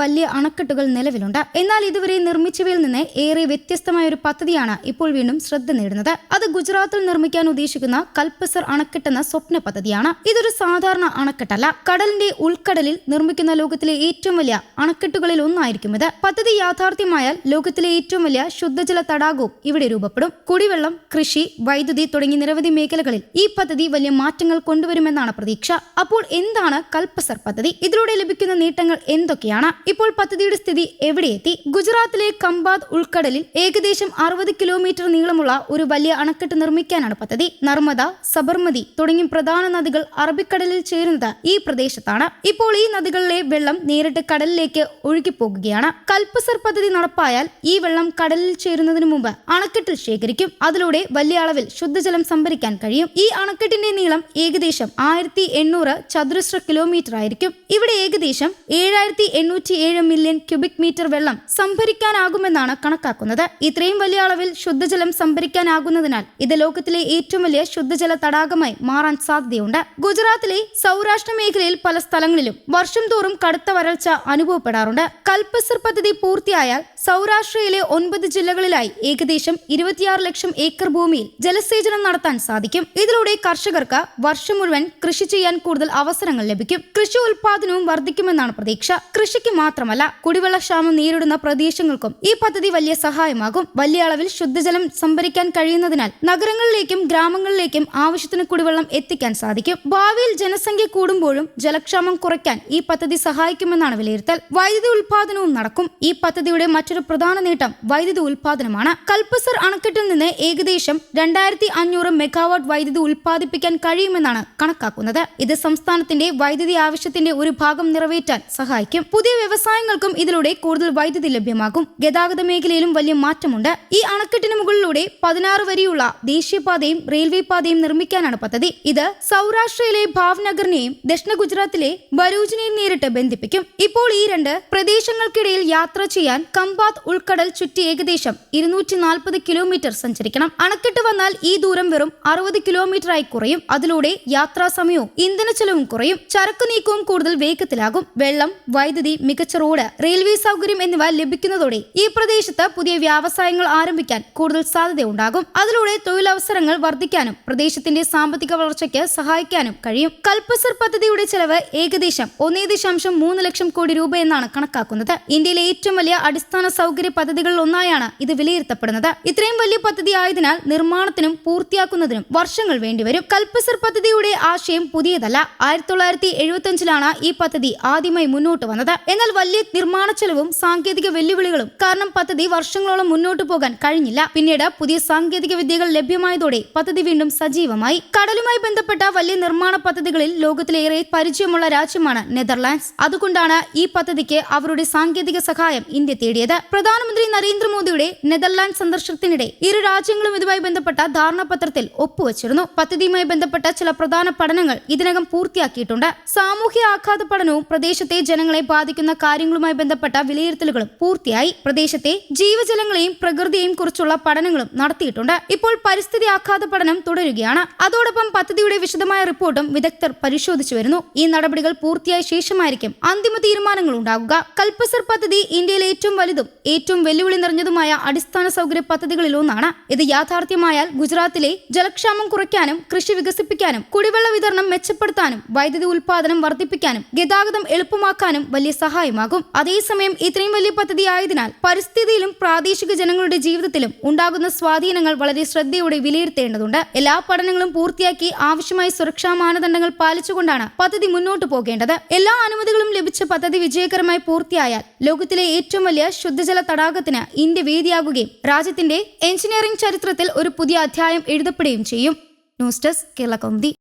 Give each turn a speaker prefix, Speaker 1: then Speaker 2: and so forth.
Speaker 1: വലിയ അണക്കെട്ടുകൾ നിലവിലുണ്ട്. എന്നാൽ ഇതുവരെ നിർമ്മിച്ചവയിൽ നിന്ന് ഏറെ വ്യത്യസ്തമായ ഒരു പദ്ധതിയാണ് ഇപ്പോൾ വീണ്ടും ശ്രദ്ധ നേടുന്നത്. അത് ഗുജറാത്തിൽ നിർമ്മിക്കാൻ ഉദ്ദേശിക്കുന്ന കൽപ്പസർ അണക്കെട്ടെന്ന സ്വപ്ന പദ്ധതിയാണ്. ഇതൊരു സാധാരണ അണക്കെട്ടല്ല. കടലിന്റെ ഉൾക്കടലിൽ നിർമ്മിക്കുന്ന ലോകത്തിലെ ഏറ്റവും വലിയ അണക്കെട്ടുകളിൽ ഒന്നായിരിക്കും ഇത്. പദ്ധതി യാഥാർത്ഥ്യമായാൽ ലോകത്തിലെ ഏറ്റവും വലിയ ശുദ്ധജല തടാകവും ഇവിടെ രൂപപ്പെടും. കുടിവെള്ളം, കൃഷി, വൈദ്യുതി തുടങ്ങി നിരവധി മേഖലകളിൽ ഈ പദ്ധതി വലിയ മാറ്റങ്ങൾ കൊണ്ടുവരുമെന്നാണ് പ്രതീക്ഷ. അപ്പോൾ എന്താണ് കൽപ്പസർ പദ്ധതി? ഇതിലൂടെ ലഭിക്കുന്ന നേട്ടങ്ങൾ എന്തൊക്കെയാണ്? ഇപ്പോൾ പദ്ധതിയുടെ സ്ഥിതി എവിടെയെത്തി? ഗുജറാത്തിലെ കമ്പാത് ഉൾക്കടലിൽ ഏകദേശം 60 കിലോമീറ്റർ നീളമുള്ള ഒരു വലിയ അണക്കെട്ട് നിർമ്മിക്കാനാണ് പദ്ധതി. നർമ്മദ, സബർമതി തുടങ്ങിയ പ്രധാന നദികൾ അറബിക്കടലിൽ ചേരുന്നത് ഈ പ്രദേശത്താണ്. ഇപ്പോൾ ഈ നദികളിലെ വെള്ളം നേരിട്ട് കടലിലേക്ക് ഒഴുകിപ്പോകുകയാണ്. കൽപ്പസർ പദ്ധതി നടപ്പായാൽ ഈ വെള്ളം കടലിൽ ചേരുന്നതിന് മുമ്പ് അണക്കെട്ടിൽ ശേഖരിക്കും. അതിലൂടെ വലിയ അളവിൽ ശുദ്ധജലം സംഭരിക്കാൻ കഴിയും. ഈ അണക്കെട്ടിന്റെ നീളം ഏകദേശം 1800 ചതുരശ്ര കിലോമീറ്റർ ആയിരിക്കും. ഇവിടെ ഏകദേശം 7807 മില്യൺ ക്യൂബിക് മീറ്റർ വെള്ളം സംഭരിക്കാനാകുമെന്നാണ് കണക്കാക്കുന്നത്. ഇത്രയും വലിയ അളവിൽ ശുദ്ധജലം സംഭരിക്കാനാകുന്നതിനാൽ ഇത് ലോകത്തിലെ ഏറ്റവും വലിയ ശുദ്ധജല തടാകമായി മാറാൻ സാധ്യതയുണ്ട്. ഗുജറാത്തിലെ സൗരാഷ്ട്ര മേഖലയിൽ പല സ്ഥലങ്ങളിലും വർഷം തോറും കടുത്ത വരൾച്ച അനുഭവപ്പെടാറുണ്ട്. കൽപ്പസർ പദ്ധതി പൂർത്തിയായാൽ സൗരാഷ്ട്രയിലെ 9 ജില്ലകളിലായി ഏകദേശം 26 ലക്ഷം ഏക്കർ ഭൂമിയിൽ ജലസേചനം നടത്താൻ സാധിക്കും. ഇതിലൂടെ കർഷകർക്ക് വർഷം മുഴുവൻ കൃഷി ചെയ്യാൻ കൂടുതൽ അവസരങ്ങൾ ലഭിക്കും. കൃഷി ഉൽപാദനവും വർദ്ധിക്കുമെന്നാണ് പ്രതീക്ഷ. കൃഷിക്ക് മാത്രമല്ല, കുടിവെള്ളക്ഷാമം നേരിടുന്ന പ്രദേശങ്ങൾക്കും ഈ പദ്ധതി വലിയ സഹായമാകും. വലിയ അളവിൽ ശുദ്ധജലം സംഭരിക്കാൻ കഴിയുന്നതിനാൽ നഗരങ്ങളിലേക്കും ഗ്രാമങ്ങളിലേക്കും ആവശ്യത്തിന് കുടിവെള്ളം എത്തിക്കാൻ സാധിക്കും. ഭാവിയിൽ ജനസംഖ്യ കൂടുമ്പോഴും ജലക്ഷാമം കുറയ്ക്കാൻ ഈ പദ്ധതി സഹായിക്കുമെന്നാണ് വിലയിരുത്തൽ. വൈദ്യുതി ഉൽപാദനവും നടക്കും. ഈ പദ്ധതിയുടെ മറ്റൊരു പ്രധാന നേട്ടം വൈദ്യുതി ഉൽപാദനമാണ്. കൽപ്പസർ അണക്കെട്ടിൽ നിന്ന് ഏകദേശം 2500 മെഗാവാട്ട് വൈദ്യുതി ഉൽപ്പാദിപ്പിക്കാൻ കഴിയുമെന്നാണ് കണക്കാക്കുന്നത്. ഇത് സംസ്ഥാനത്തിന്റെ വൈദ്യുതി ആവശ്യത്തിന്റെ ഒരു ഭാഗം നിറവേറ്റാൻ സഹായിക്കും. പുതിയ വ്യവസായങ്ങൾക്കും ഇതിലൂടെ കൂടുതൽ വൈദ്യുതി ലഭ്യമാകും. ഗതാഗത മേഖലയിലും വലിയ മാറ്റമുണ്ട്. ഈ അണക്കെട്ടിന് മുകളിലൂടെ 16 വരിയുള്ള ദേശീയപാതയും റെയിൽവേ പാതയും നിർമ്മിക്കാനാണ് പദ്ധതി. ഇത് സൗരാഷ്ട്രയിലെ ഭാവ്നഗറിനെയും ദക്ഷിണ ഗുജറാത്തിലെ ഭരൂജിനെയും നേരിട്ട് ബന്ധിപ്പിക്കും. ഇപ്പോൾ ഈ രണ്ട് പ്രദേശങ്ങൾക്കിടയിൽ യാത്ര ചെയ്യാൻ കമ്പാത് ഉൾക്കടൽ ചുറ്റി ഏകദേശം 240 കിലോമീറ്റർ സഞ്ചരിക്കണം. അണക്കെട്ട് വന്നാൽ ഈ ദൂരം വെറും 60 കിലോമീറ്ററായി കുറയും. അതിലൂടെ യാത്രാ സമയവും ഇന്ധന ചെലവും കുറയും. ചരക്കു നീക്കവും കൂടുതൽ വേഗത്തിലാകും. വെള്ളം, വൈദ്യുതി, മികച്ച റോഡ്, റെയിൽവേ സൗകര്യം എന്നിവ ലഭിക്കുന്നതോടെ ഈ പ്രദേശത്ത് പുതിയ വ്യാവസായങ്ങൾ ആരംഭിക്കാൻ കൂടുതൽ സാധ്യതയുണ്ടാകും. അതിലൂടെ തൊഴിലവസരങ്ങൾ വർദ്ധിക്കാനും പ്രദേശത്തിന്റെ സാമ്പത്തിക വളർച്ചയ്ക്ക് സഹായിക്കാനും കഴിയും. കൽപ്പസർ പദ്ധതിയുടെ ചെലവ് ഏകദേശം 1.3 ലക്ഷം കോടി രൂപ എന്നാണ് കണക്കാക്കുന്നത്. ഇന്ത്യയിലെ ഏറ്റവും വലിയ അടിസ്ഥാന സൗകര്യ പദ്ധതികളിൽ ഒന്നായാണ് ഇത് വിലയിരുത്തപ്പെടുന്നത്. ഇത്രയും വലിയ പദ്ധതി ആയതിനാൽ നിർമ്മാണത്തിനും പൂർത്തിയാക്കുന്നതിനും വർഷങ്ങൾ വേണ്ടിവരും. കൽപ്പസർ പദ്ധതിയുടെ ആശയം പുതിയതല്ല. 1975 ഈ പദ്ധതി ആദ്യമായി മുന്നോട്ട് വന്നത്. എന്നാൽ വലിയ നിർമ്മാണ ചെലവും സാങ്കേതിക വെല്ലുവിളികളും കാരണം പദ്ധതി വർഷങ്ങളോളം മുന്നോട്ട് പോകാൻ കഴിഞ്ഞില്ല. പിന്നീട് പുതിയ സാങ്കേതിക വിദ്യകൾ ലഭ്യമായതോടെ പദ്ധതി വീണ്ടും സജീവമായി. കടലുമായി ബന്ധപ്പെട്ട വലിയ നിർമ്മാണ പദ്ധതികളിൽ ലോകത്തിലേറെ പരിചയമുള്ള രാജ്യമാണ് നെതർലാൻഡ്സ്. അതുകൊണ്ടാണ് ഈ പദ്ധതിക്ക് അവരുടെ സാങ്കേതിക സഹായം ഇന്ത്യ തേടിയത്. പ്രധാനമന്ത്രി നരേന്ദ്രമോദിയുടെ നെതർലാൻഡ് സന്ദർശനത്തിനിടെ ഇരു രാജ്യങ്ങളും ഇതുമായി ബന്ധപ്പെട്ട ധാരണാപത്രത്തിൽ ഒപ്പുവച്ചിരുന്നു. പദ്ധതിയുമായി ബന്ധപ്പെട്ട ചില പ്രധാന പഠനങ്ങൾ ഇതിനകം പൂർത്തിയാക്കിയിട്ടുണ്ട്. സാമൂഹ്യ ആഘാത പഠനവും പ്രദേശത്തെ ജനങ്ങളെ ബാധിക്കുന്ന കാര്യങ്ങളുമായി ബന്ധപ്പെട്ട വിലയിരുത്തലുകളും പൂർത്തിയായി. പ്രദേശത്തെ ജീവജലങ്ങളെയും പ്രകൃതിയെയും കുറിച്ചുള്ള പഠനങ്ങളും നടത്തിയിട്ടുണ്ട്. ഇപ്പോൾ പരിസ്ഥിതി ആഘാത പഠനം തുടരുകയാണ്. അതോടൊപ്പം പദ്ധതിയുടെ വിശദമായ റിപ്പോർട്ടും വിദഗ്ധർ പരിശോധിച്ചു വരുന്നു. ഈ നടപടികൾ പൂർത്തിയായ ശേഷമായിരിക്കും അന്തിമ തീരുമാനങ്ങൾ ഉണ്ടാകുക. കൽപ്പസർ പദ്ധതി ഇന്ത്യയിലെ ഏറ്റവും വലുതും ഏറ്റവും വെല്ലുവിളി നിറഞ്ഞതുമായ അടിസ്ഥാന സൗകര്യ പദ്ധതികളിൽ ഒന്നാണ്. ഇത് യാഥാർത്ഥ്യമായാൽ ഗുജറാത്തിലെ ജലക്ഷാമം കുറയ്ക്കാനും കൃഷി വികസിപ്പിക്കാനും കുടിവെള്ള വിതരണം മെച്ചപ്പെടുത്താനും വൈദ്യുതി ഉൽപാദനം വർദ്ധിപ്പിക്കാനും ഗതാഗതം എളുപ്പമാക്കാനും വലിയ സഹായമാകും. അതേസമയം ഇത്രയും വലിയ പദ്ധതി ആയതിനാൽ പരിസ്ഥിതിയിലും പ്രാദേശിക ജനങ്ങളുടെ ജീവിതത്തിലും ഉണ്ടാകുന്ന സ്വാധീനങ്ങൾ വളരെ ശ്രദ്ധയോടെ വിലയിരുത്തേണ്ടതുണ്ട്. എല്ലാ പഠനങ്ങളും പൂർത്തിയാക്കി ആവശ്യമായ സുരക്ഷാ മാനദണ്ഡങ്ങൾ പാലിച്ചുകൊണ്ടാണ് പദ്ധതി മുന്നോട്ട് പോകേണ്ടത്. എല്ലാ അനുമതികളും ലഭിച്ച പദ്ധതി വിജയകരമായി പൂർത്തിയായാൽ ലോകത്തിലെ ഏറ്റവും വലിയ ശുദ്ധജല തടാകത്തിന് ഇന്ത്യ വേദിയാകുകയും രാജ്യത്തിന്റെ എഞ്ചിനീയറിംഗ് ചരിത്രത്തിൽ ഒരു പുതിയ അധ്യായം എഴുതപ്പെടുകയും ചെയ്യും. News desk Kerala Kaumudi.